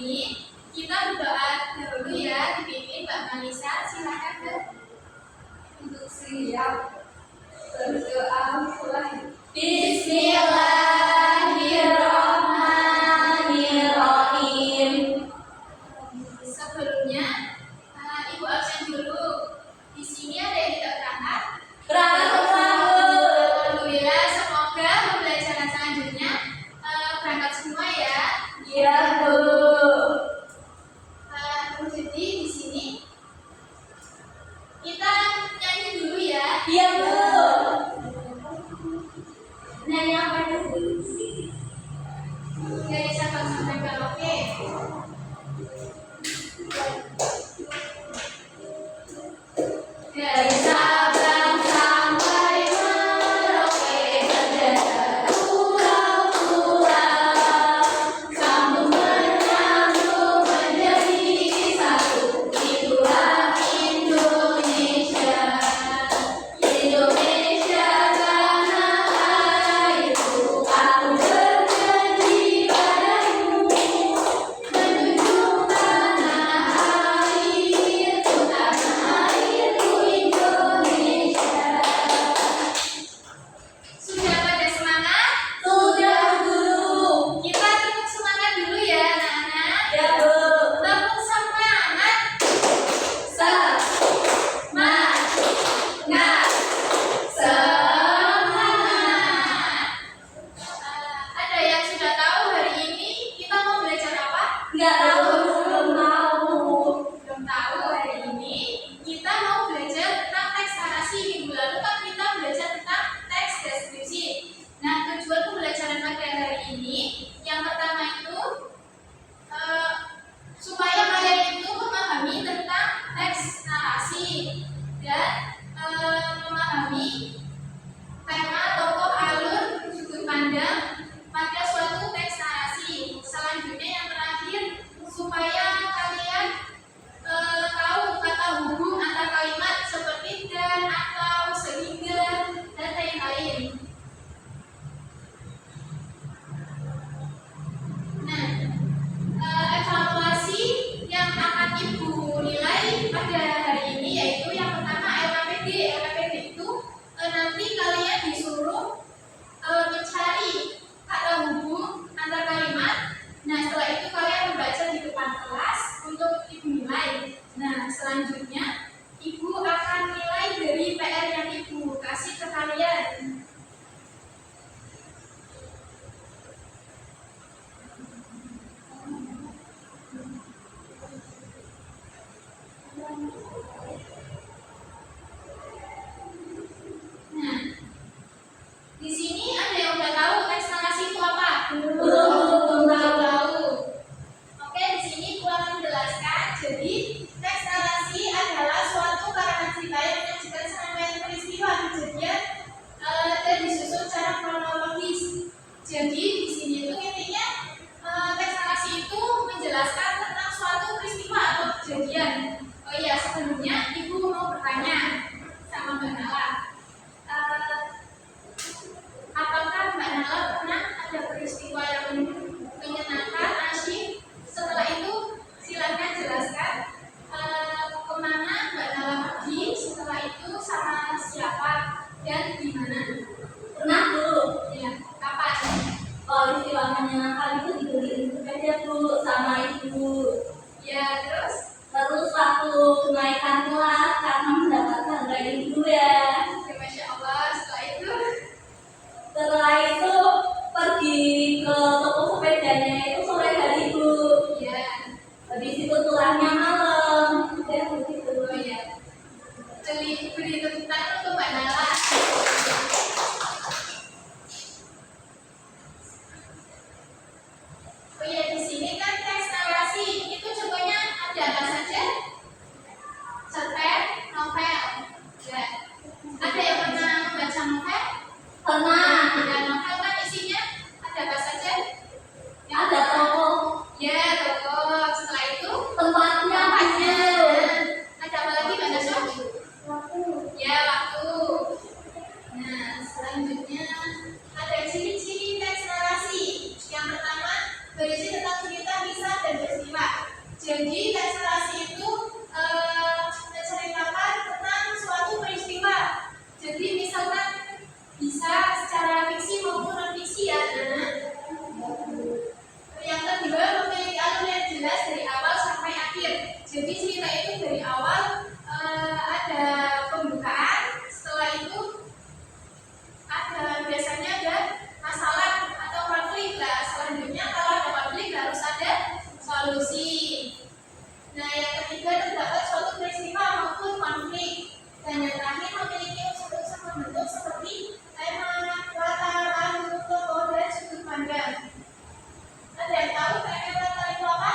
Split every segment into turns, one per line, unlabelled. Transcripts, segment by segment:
ini kita berdoa dulu ya, dipimpin Mbak Malisa. Silakan Mbak.
Untuk siap berdoa mulai.
Bismillahirrahmanirrahim. Sebelumnya Ibu absen dulu. Di sini ada yang tidak berangkat? Alhamdulillah, semoga pembelajaran selanjutnya berangkat semua ya.
Iya, Bu.
Jadi di sini kita nyanyi dulu ya.
Iya, Bu.
Nyanyi apa dulu? Dari Sabang sampai Merauke. Dari Sabang sampai Merauke berjaya pulau-pulau, sambung menyambung menjadi satu. Itulah Indonesia. Indonesia tanah airku, aku berjanji padamu, menjunjung tanah airku, Indonesia. Sudah pada semangat?
Sudah, Guru.
Kita tepuk semangat dulu ya anak-anak.
Ya, Bu.
Tepuk semangat.
Semangat.
Semangat. Ada yang sudah tahu hari ini kita mau belajar apa?
Nggak tahu, belum tahu.
Belum tahu. Hari ini kita mau belajar tentang teks narasi. Minggu lalu kan kita belajar tentang teks deskripsi. Nah, tujuan pembelajaran pada hari ini yang pertama itu supaya kalian itu memahami tentang teks narasi dan memahami tema, tokoh, alur, sudut pandang pada suatu teks narasi. Selanjutnya yang terakhir supaya Jadi teks narasi itu menceritakan tentang suatu peristiwa. Jadi misalkan bisa secara fiksi maupun non fiksi ya. Yang kedua memiliki alur yang jelas dari awal sampai akhir. Jadi cerita itu dari awal ada pembukaan, setelah itu biasanya ada masalah atau konflik lah. Selanjutnya kalau ada konflik harus ada solusi. Nah, yang ketiga terdapat suatu peristiwa maupun konflik. Dan yang terakhir memiliki unsur-unsur membentuk seperti tema, latar, alur, tokoh, dan sudut pandang. Ada yang tahu kira-kira latar itu apa?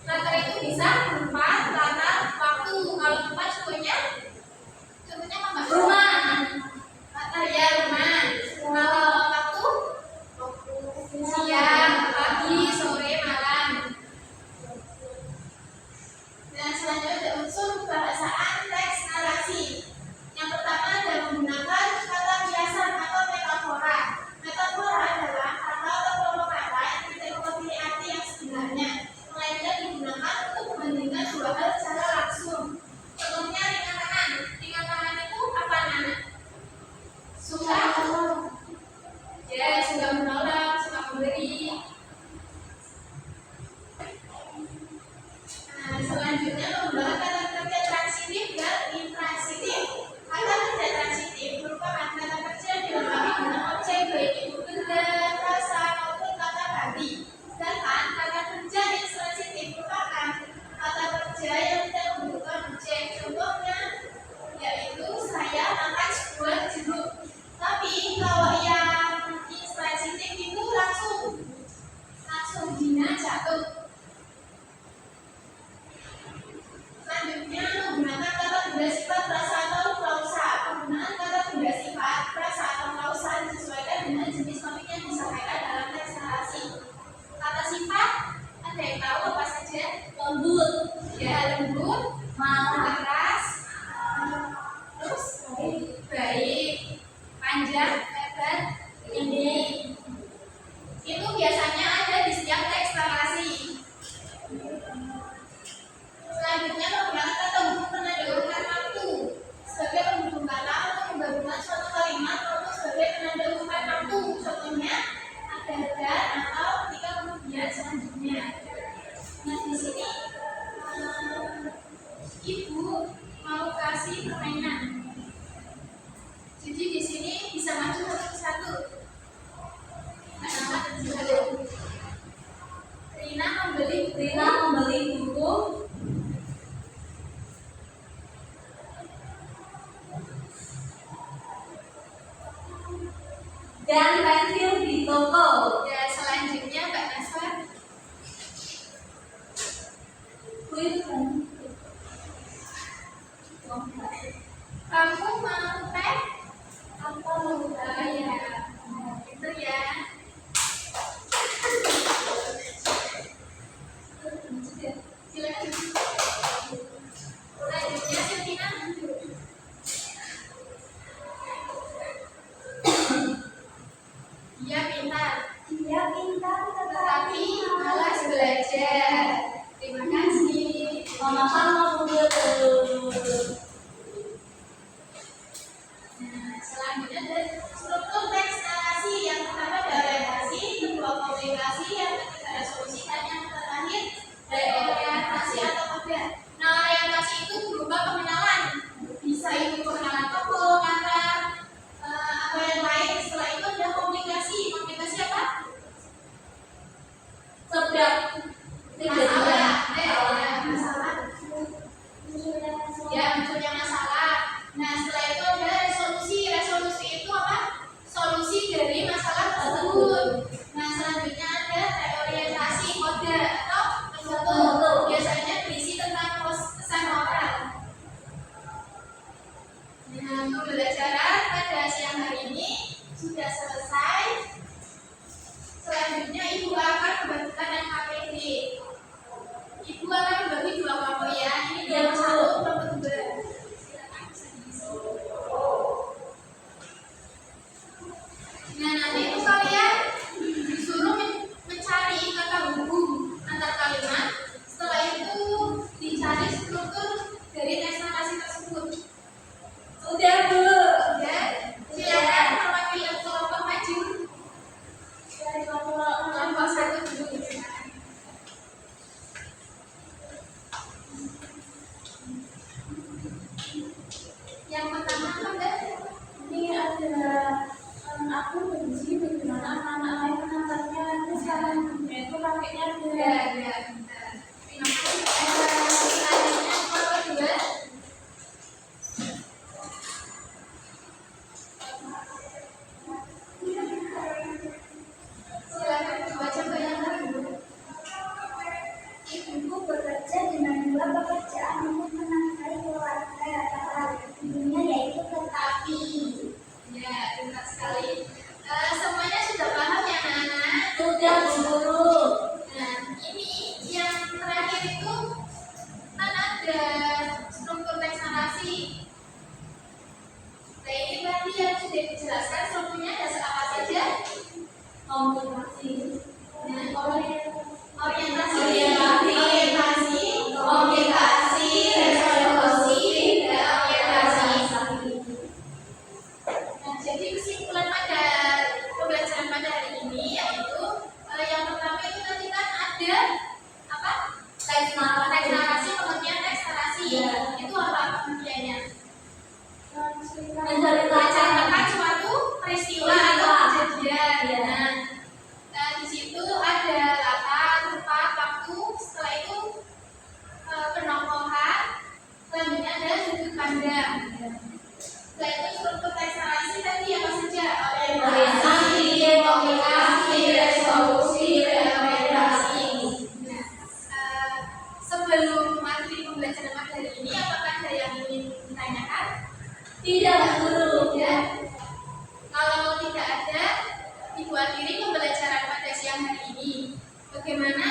Latar itu bisa tempat, latar, waktu. Kalau tempat contohnya apa?
Rumah.
Latar ya rumah. Kalau waktu siang, pagi, sore, malam. Dan selanjutnya ada unsur kebahasaan teks narasi. Yang pertama adalah menggunakan kata kiasan atau metafora. Metafora adalah kata atau kelompok kata yang tidak mewakili arti yang sebenarnya, melainkan digunakan untuk membandingkan dua hal secara langsung. Contohnya ringan tangan. Ringan tangan itu apa, Nana? Suka? Ya, suka menolak, suka memberi. Nah, selanjutnya menggunakan kata kerja transitif dan intransitif. Kata kerja transitif merupakan kata kerja yang dilengkapi dengan objek baik itu benda, rasa maupun kata ganti. Sedangkan kata kerja intransitif merupakan kata kerja yang tidak membutuhkan objek. Contohnya yaitu saya makan sebuah jeruk. Tapi kalau yang intransitif itu langsung dina jatuh. Selanjutnya menggunakan kata benda sifat frasa atau klausa. Penggunaan kata benda sifat frasa atau klausa disesuaikan dengan jenis topik yang disampaikan dalam teks narasi. Kata sifat ada yang tahu apa saja?
Lembut.
Ya, lembut,
Marah.
keras, terus baik, panjang, lebar, tinggi. Itu biasanya ada di setiap teks narasi. Selanjutnya menggunakan kata hubung penanda urutan waktu sebagai penghubung kata untuk menggabungkan suatu kalimat maupun sebagai penanda urutan waktu. Contohnya ada atau ketika kemudian selanjutnya. Nah, di sini ibu mau kasih permainan. Jadi di sini bisa maju satu persatu. Rina
membeli buku dan pensil di toko.
Ya, selanjutnya Mbak Naswa. Kamu mau teh? Apa mau ya? Itu ya. Silakan. Selanjutnya Silvina. Sebelum mengakhiri pembelajaran materi ini, apakah ada yang ingin ditanyakan?
Tidak, Guru.
Ya. Kalau tidak ada, Ibu akhiri pembelajaran pada siang hari ini. Bagaimana